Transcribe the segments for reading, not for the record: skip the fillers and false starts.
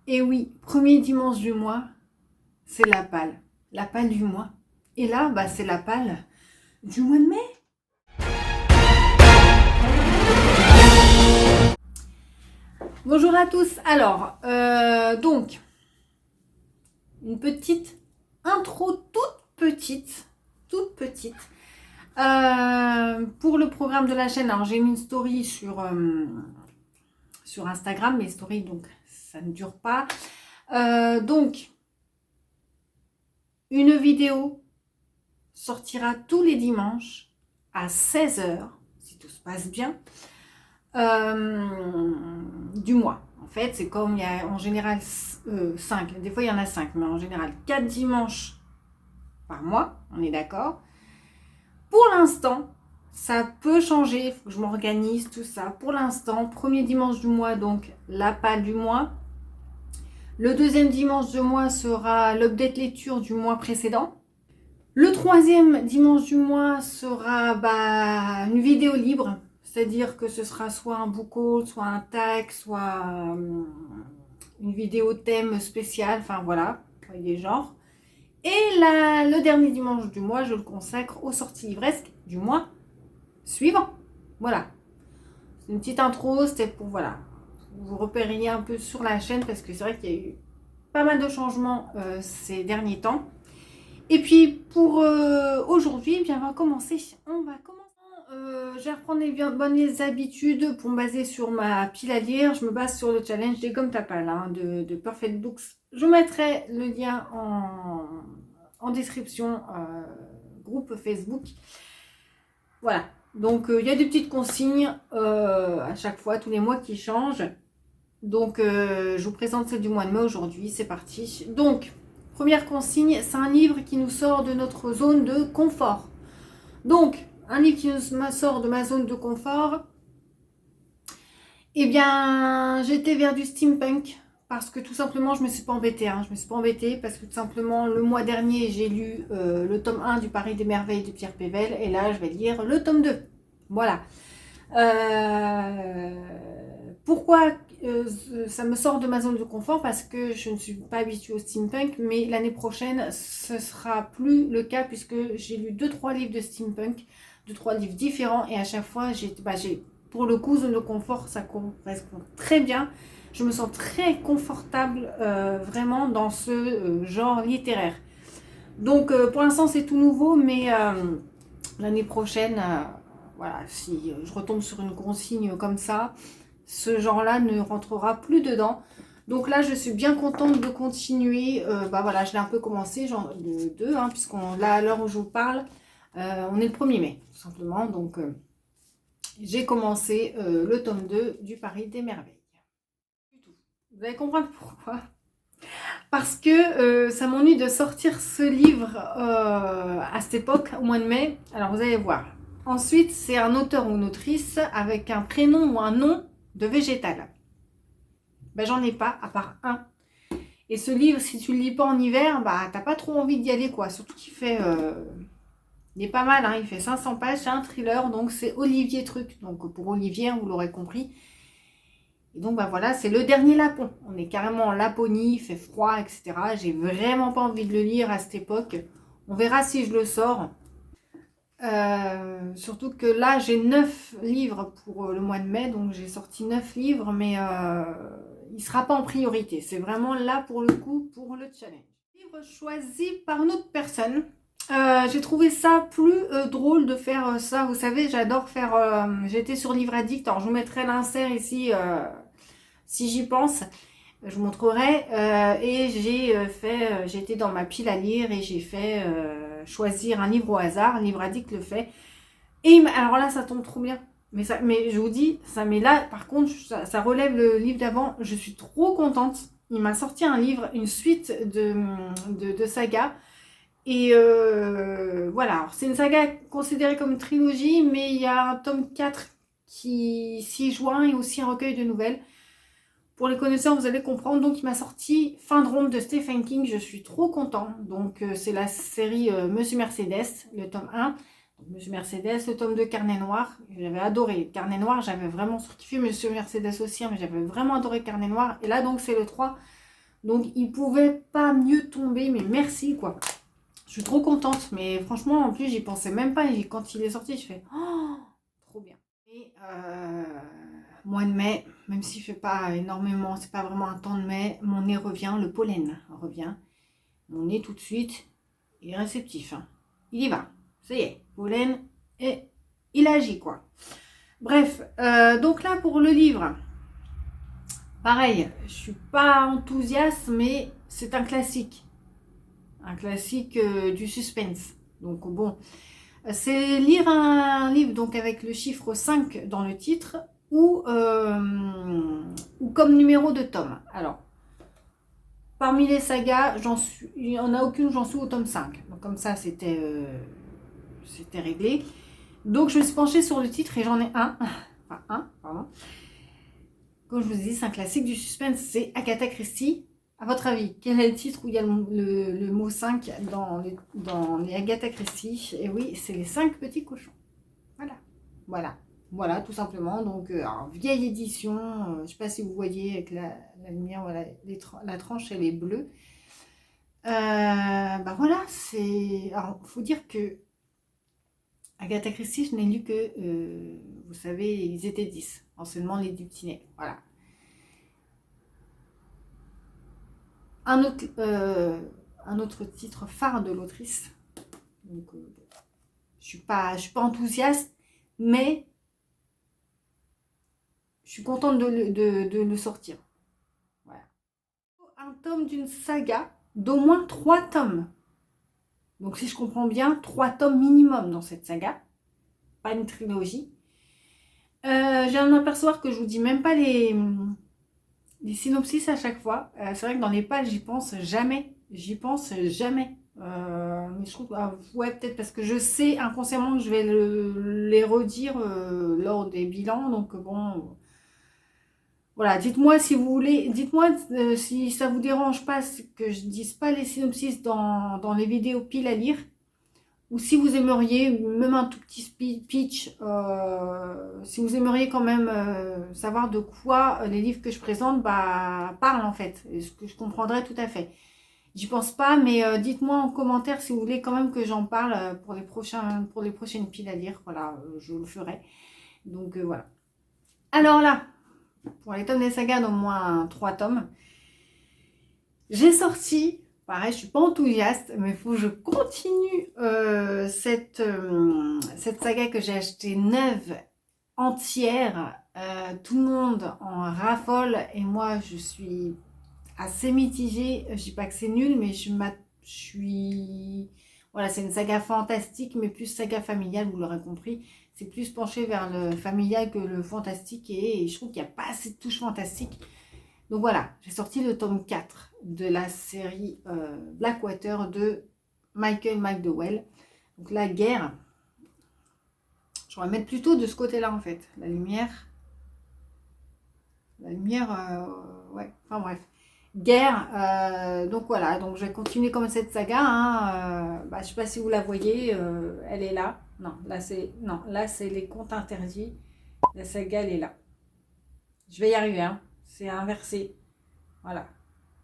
Et oui, premier dimanche du mois, c'est la pâle du mois. Et là, bah, c'est la pâle du mois de mai. Bonjour à tous. Alors, donc, une petite intro toute petite, pour le programme de la chaîne. Alors, j'ai mis une story sur Instagram, mes stories, donc ça ne dure pas. Donc, une vidéo sortira tous les dimanches à 16h, si tout se passe bien, du mois. En fait, c'est comme il y a en général 5, des fois il y en a 5, mais en général 4 dimanches par mois, on est d'accord. Pour l'instant, ça peut changer, il faut que je m'organise, tout ça. Pour l'instant, premier dimanche du mois, donc la pâle du mois. Le deuxième dimanche du mois sera l'update lecture du mois précédent. Le troisième dimanche du mois sera une vidéo libre, c'est-à-dire que ce sera soit un book haul, soit un tag, soit une vidéo thème spéciale, enfin voilà, des genres. Et le dernier dimanche du mois, je le consacre aux sorties livresques du mois suivant. Voilà, c'est une petite intro, c'était pour voilà, vous repériez un peu sur la chaîne parce que c'est vrai qu'il y a eu pas mal de changements ces derniers temps. Et puis pour aujourd'hui, bien, on va commencer. Je vais reprendre les bonnes habitudes pour me baser sur ma pile à lire. Je me base sur le challenge des gommes Tapal de Perfect Books. Je mettrai le lien en description, groupe Facebook. Voilà. Donc il y a des petites consignes à chaque fois, tous les mois qui changent. Donc je vous présente celle du mois de mai aujourd'hui. C'est parti. Donc, première consigne, c'est un livre qui nous sort de notre zone de confort. Donc, un livre qui nous sort de ma zone de confort, eh bien, j'étais vers du steampunk parce que tout simplement, je me suis pas embêtée. Je me suis pas embêtée parce que tout simplement, le mois dernier, j'ai lu le tome 1 du Paris des Merveilles de Pierre Pével et là, je vais lire le tome 2. Voilà. Pourquoi ça me sort de ma zone de confort? Parce que je ne suis pas habituée au steampunk, mais l'année prochaine, ce sera plus le cas puisque j'ai lu 2-3 livres de steampunk, 2-3 livres différents et à chaque fois, j'ai pour le coup, zone de confort, ça correspond très bien. Je me sens très confortable vraiment dans ce genre littéraire. Donc pour l'instant, c'est tout nouveau, mais l'année prochaine, voilà, si je retombe sur une consigne comme ça, ce genre-là ne rentrera plus dedans. Donc là, je suis bien contente de continuer. Voilà, je l'ai un peu commencé, genre de 2, puisqu'on là, à l'heure où je vous parle, on est le 1er mai, tout simplement. Donc, j'ai commencé le tome 2 du Paris des Merveilles. Vous allez comprendre pourquoi. Parce que ça m'ennuie de sortir ce livre à cette époque, au mois de mai. Alors, vous allez voir. Ensuite, c'est un auteur ou une autrice avec un prénom ou un nom de végétal. J'en ai pas, à part un. Et ce livre, si tu le lis pas en hiver, t'as pas trop envie d'y aller, quoi. Surtout qu'il fait... il est pas mal, il fait 500 pages, c'est un thriller, donc c'est Olivier Truc. Donc pour Olivier, vous l'aurez compris. Et donc voilà, c'est le dernier Lapon. On est carrément en Laponie, il fait froid, etc. J'ai vraiment pas envie de le lire à cette époque. On verra si je le sors. Surtout que là, j'ai 9 livres pour le mois de mai, donc j'ai sorti 9 livres, mais il ne sera pas en priorité. C'est vraiment là pour le coup, pour le challenge. Livre choisi par une autre personne. J'ai trouvé ça plus drôle de faire ça. Vous savez, j'adore faire... J'étais sur Livre Addict, alors je vous mettrai l'insert ici si j'y pense. Je vous montrerai. Et j'ai été dans ma pile à lire et j'ai fait choisir un livre au hasard. Livre Addict le fait. Et alors là, ça tombe trop bien. Mais je vous dis, mais là, par contre, ça relève le livre d'avant. Je suis trop contente. Il m'a sorti un livre, une suite de sagas. Et voilà, c'est une saga considérée comme une trilogie, mais il y a un tome 4 qui s'y joint et aussi un recueil de nouvelles. Pour les connaisseurs, vous allez comprendre. Donc, il m'a sorti Fin de ronde de Stephen King. Je suis trop contente. Donc, c'est la série Monsieur Mercedes, le tome 1. Monsieur Mercedes, le tome 2, Carnet Noir. J'avais adoré Carnet Noir. J'avais vraiment surkiffé Monsieur Mercedes aussi, mais j'avais vraiment adoré Carnet Noir. Et là, donc, c'est le 3. Donc, il pouvait pas mieux tomber, mais merci, quoi. Je suis trop contente, mais franchement, en plus, j'y pensais même pas. Et quand il est sorti, je fais « Oh, trop bien !» Et mois de mai, même s'il fait pas énormément, c'est pas vraiment un temps de mai, mon nez revient, le pollen revient. Mon nez, tout de suite, il est réceptif. Hein. Il y va. Ça y est, pollen, et il agit, quoi. Bref, donc là, pour le livre, pareil, je suis pas enthousiaste, mais c'est un classique. Un classique du suspense. Donc bon, c'est lire un livre donc avec le chiffre 5 dans le titre ou comme numéro de tome. Alors, parmi les sagas, il n'y en a aucune, j'en suis au tome 5. Donc comme ça, c'était réglé. Donc je me suis penchée sur le titre et j'en ai un. Enfin, un, pardon. Comme je vous ai dit, c'est un classique du suspense, c'est Agatha Christie. À votre avis, quel est le titre où il y a le mot 5 dans les Agatha Christie? Et oui, c'est les 5 petits cochons. Voilà, tout simplement. Donc, vieille édition, je ne sais pas si vous voyez avec la lumière, voilà, la tranche, elle est bleue. Voilà, c'est... Alors, il faut dire que Agatha Christie, je n'ai lu que, vous savez, ils étaient 10. Anciennement, les 10 petits nez. Voilà. Un autre titre phare de l'autrice. Donc, je suis pas enthousiaste, mais je suis contente de le sortir. Voilà. Un tome d'une saga d'au moins 3 tomes. Donc, si je comprends bien, 3 tomes minimum dans cette saga. Pas une trilogie. J'ai un apercevoir que je vous dis même pas les synopsis à chaque fois. C'est vrai que dans les pages, j'y pense jamais. Mais je trouve, ouais, peut-être parce que je sais inconsciemment que je vais les redire lors des bilans. Donc bon, voilà. Dites-moi si vous voulez, dites-moi si ça vous dérange pas que je dise pas les synopsis dans les vidéos pile à lire. Ou si vous aimeriez, même un tout petit pitch, si vous aimeriez quand même savoir de quoi les livres que je présente parlent en fait, et ce que je comprendrais tout à fait. J'y pense pas, mais dites-moi en commentaire si vous voulez quand même que j'en parle pour les prochaines piles à lire. Voilà, je le ferai. Donc voilà. Alors là, pour les tomes des sagas d'au moins 3 tomes, j'ai sorti... Pareil, je suis pas enthousiaste, mais il faut que je continue cette saga que j'ai achetée neuve, entière. Tout le monde en raffole et moi, je suis assez mitigée. Je dis pas que c'est nul, mais je suis... Voilà, c'est une saga fantastique, mais plus saga familiale, vous l'aurez compris. C'est plus penché vers le familial que le fantastique et je trouve qu'il n'y a pas assez de touches fantastiques. Donc voilà, j'ai sorti le tome 4 de la série Blackwater de Michael McDowell. Donc la guerre, je vais mettre plutôt de ce côté-là en fait. La lumière, ouais, enfin bref. Guerre, donc voilà, donc je vais continuer comme cette saga. Hein, je ne sais pas si vous la voyez, elle est là. Non, là c'est les contes interdits. La saga, elle est là. Je vais y arriver, hein. C'est inversé. Voilà.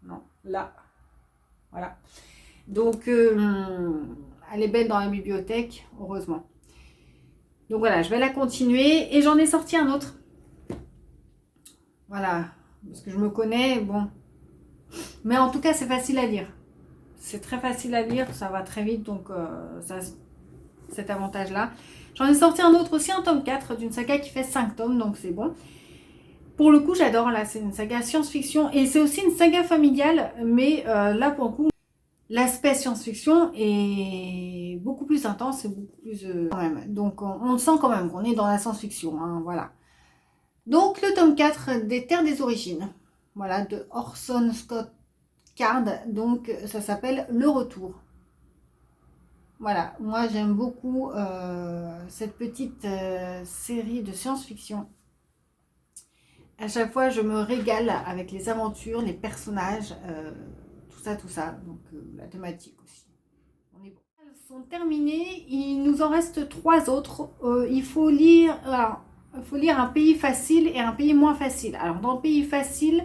Non, là. Voilà. Donc, elle est belle dans la bibliothèque, heureusement. Donc voilà, je vais la continuer. Et j'en ai sorti un autre. Voilà. Parce que je me connais, bon. Mais en tout cas, c'est facile à lire. C'est très facile à lire, ça va très vite. Donc, ça a cet avantage-là. J'en ai sorti un autre aussi, un tome 4 d'une saga qui fait 5 tomes. Donc, c'est bon. Pour le coup, j'adore, là, c'est une saga science-fiction et c'est aussi une saga familiale, mais là, pour le coup, l'aspect science-fiction est beaucoup plus intense et beaucoup plus... quand même. Donc, on sent quand même qu'on est dans la science-fiction, hein, voilà. Donc, le tome 4 des Terres des Origines, voilà, de Orson Scott Card, donc ça s'appelle Le Retour. Voilà, moi j'aime beaucoup cette petite série de science-fiction. À chaque fois, je me régale avec les aventures, les personnages, tout ça. Donc, la thématique aussi. On est bon. Elles sont terminées. Il nous en reste 3 autres. Il faut lire un pays facile et un pays moins facile. Alors, dans le pays facile,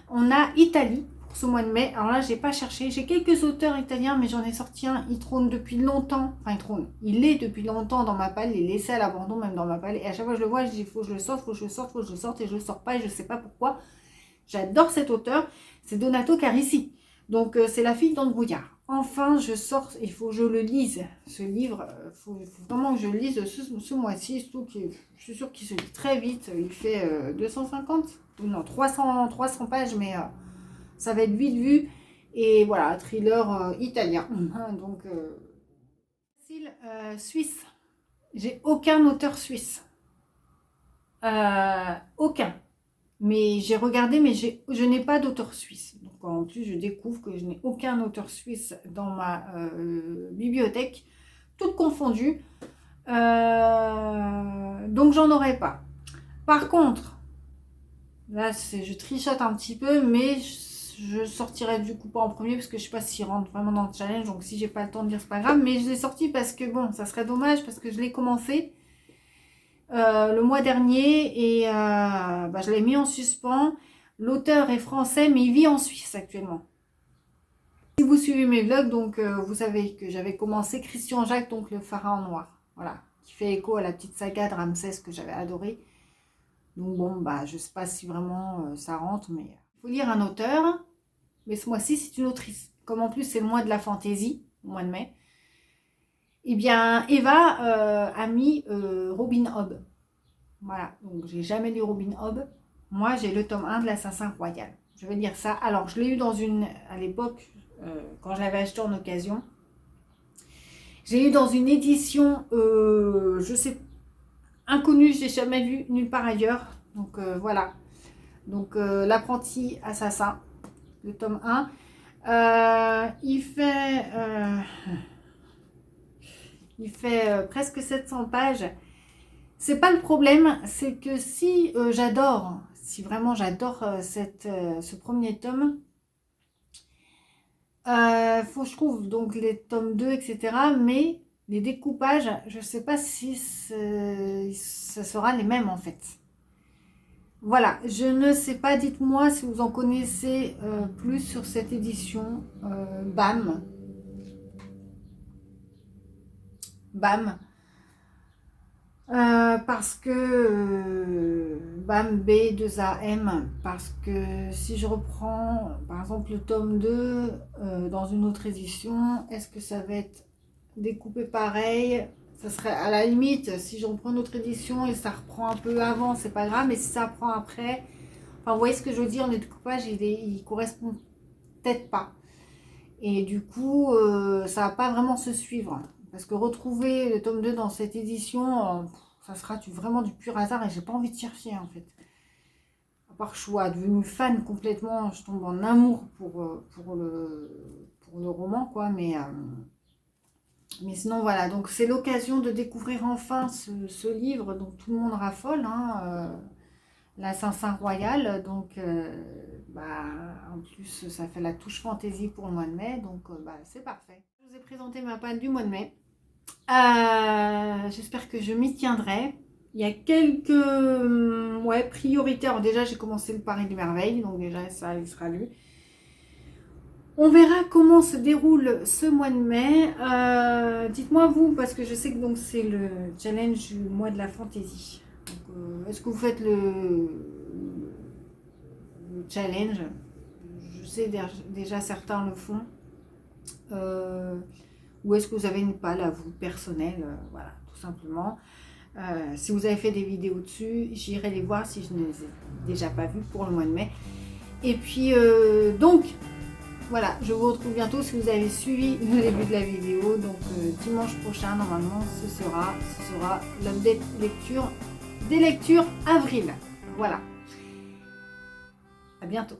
on a Italie. pour ce mois de mai. Alors là, j'ai pas cherché. J'ai quelques auteurs italiens, mais j'en ai sorti un. Il trône depuis longtemps. Enfin, il trône. Il est depuis longtemps dans ma palle. Il est laissé à l'abandon, même dans ma palle. Et à chaque fois que je le vois, je dis, faut que je le sorte, faut que je le sorte, faut que je le sorte. Et je le sors pas et je sais pas pourquoi. J'adore cet auteur. C'est Donato Carisi. Donc, c'est La fille dans le brouillard. Enfin, je sors, il faut que je le lise, ce livre. Il faut vraiment que je le lise ce mois-ci. Surtout que je suis sûre qu'il se lit très vite. Il fait 250, ou non, 300 pages, mais ça va être vite vu. Et voilà, thriller italien. Donc, style suisse. J'ai aucun auteur suisse. Aucun. Mais j'ai regardé, mais je n'ai pas d'auteur suisse. Donc en plus, je découvre que je n'ai aucun auteur suisse dans ma bibliothèque, toutes confondues. Donc j'en aurai pas. Par contre, là, je trichote un petit peu, mais je sortirai du coup pas en premier parce que je sais pas s'il rentre vraiment dans le challenge. Donc si j'ai pas le temps de lire, c'est pas grave. Mais je l'ai sorti parce que bon, ça serait dommage parce que je l'ai commencé. Le mois dernier et je l'ai mis en suspens. L'auteur est français mais il vit en Suisse actuellement. Si vous suivez mes vlogs, donc vous savez que j'avais commencé Christian Jacques, donc le pharaon noir, voilà, qui fait écho à la petite saga de Ramsès que j'avais adoré. Donc bon, je sais pas si vraiment ça rentre, mais il faut lire un auteur. Mais ce mois-ci, c'est une autrice. Comme en plus c'est le mois de la fantaisie, le mois de mai. Eh bien, Eva a mis Robin Hobb. Voilà, donc j'ai jamais lu Robin Hobb. Moi, j'ai le tome 1 de l'Assassin Royal. Je vais lire ça. Alors, je l'ai eu à l'époque, quand je l'avais acheté en occasion. J'ai eu dans une édition, je sais, inconnue, je l'ai jamais vu nulle part ailleurs. Donc, voilà. Donc, L'apprenti assassin, le tome 1. Il fait presque 700 pages. C'est pas le problème, c'est que si vraiment j'adore ce premier tome, faut que je trouve donc les tomes 2, etc. Mais les découpages, je sais pas si ça sera les mêmes en fait. Voilà, je ne sais pas, dites-moi si vous en connaissez plus sur cette édition. BAM. Parce que BAM, B2AM, parce que si je reprends par exemple le tome 2 dans une autre édition, est-ce que ça va être découpé pareil? Ça serait à la limite, si je reprends une autre édition et ça reprend un peu avant, c'est pas grave, mais si ça reprend après, enfin vous voyez ce que je veux dire, le découpage il correspond peut-être pas. Et du coup, ça va pas vraiment se suivre. Parce que retrouver le tome 2 dans cette édition, ça sera vraiment du pur hasard et j'ai pas envie de chercher en fait. À part que je sois devenue fan complètement, je tombe en amour pour le roman, quoi. Mais sinon, voilà. Donc, c'est l'occasion de découvrir enfin ce livre dont tout le monde raffole, hein, l'Assassin Royal. Donc, en plus, ça fait la touche fantaisie pour le mois de mai. Donc, c'est parfait. Je vous ai présenté ma palle du mois de mai. J'espère que je m'y tiendrai. Il y a quelques priorités. Alors déjà, j'ai commencé le Paris des Merveilles. Donc déjà, ça, il sera lu. On verra comment se déroule ce mois de mai. Dites-moi vous, parce que je sais que c'est le challenge du mois de la fantaisie. Est-ce que vous faites le challenge? Je sais déjà certains le font. Ou est-ce que vous avez une palle à vous personnelle? Voilà, tout simplement. Si vous avez fait des vidéos dessus, j'irai les voir si je ne les ai déjà pas vues pour le mois de mai. Et puis, donc, voilà, je vous retrouve bientôt si vous avez suivi le début de la vidéo. Donc, dimanche prochain, normalement, ce sera l'update lecture des lectures avril. Voilà. À bientôt.